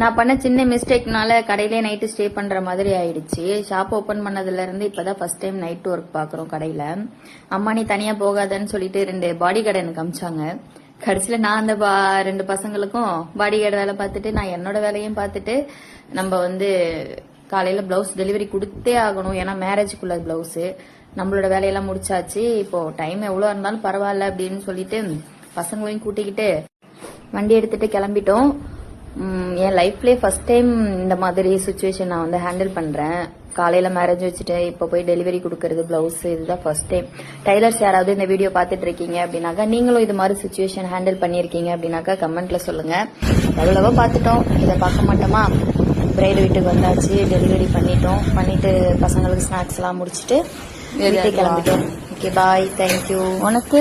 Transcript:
நான் பண்ண சின்ன மிஸ்டேக்னால கடையிலே நைட்டு ஸ்டே பண்ற மாதிரி ஆயிடுச்சு. ஷாப் ஓபன் பண்ணதுல இருந்து இப்பதான் ஃபர்ஸ்ட் டைம் நைட் ஒர்க் பாக்குறோம் கடையில. அம்மா நீ தனியா போகாதன்னு சொல்லிட்டு 2 பாடி கார்டு எனக்கு அமிச்சாங்க. கடைசியில நான் அந்த 2 பசங்களுக்கும் பாடி கார்டு வேலை பார்த்துட்டு நான் என்னோட வேலையும் பார்த்துட்டு நம்ம காலையில பிளவுஸ் டெலிவரி கொடுத்தே ஆகணும். ஏன்னா மேரேஜுக்குள்ள பிளவுஸ் நம்மளோட வேலையெல்லாம் முடிச்சாச்சு. இப்போ டைம் எவ்வளவு இருந்தாலும் பரவாயில்ல அப்படின்னு சொல்லிட்டு பசங்களையும் கூட்டிக்கிட்டு வண்டி எடுத்துட்டு கிளம்பிட்டோம். என் லைஃப்லயே ஃபர்ஸ்ட் டைம் இந்த மாதிரி சுச்சுவேஷன் நான் ஹேண்டில் பண்றேன். காலையில மேரேஜ் வச்சுட்டு இப்ப போய் டெலிவரி கொடுக்கறது பிளவுஸ் இதுதான் ஃபர்ஸ்ட் டைம். டைலர்ஸ் யாராவது இந்த வீடியோ பார்த்துட்டு இருக்கீங்க அப்படின்னாக்கா நீங்களும் இது மாதிரி சுச்சுவேஷன் ஹேண்டில் பண்ணிருக்கீங்க அப்படின்னாக்கா கமெண்ட்ல சொல்லுங்க. எவ்வளவோ பார்த்துட்டோம், இதை பார்க்க மாட்டோமா? பிரைடு வீட்டுக்கு வந்தாச்சு, டெலிவரி பண்ணிட்டு பசங்களுக்கு ஸ்நாக்ஸ் எல்லாம் முடிச்சுட்டு வீட்டுக்கு கிளம்பிட்டோம். Okay bye, thank you. உனக்கு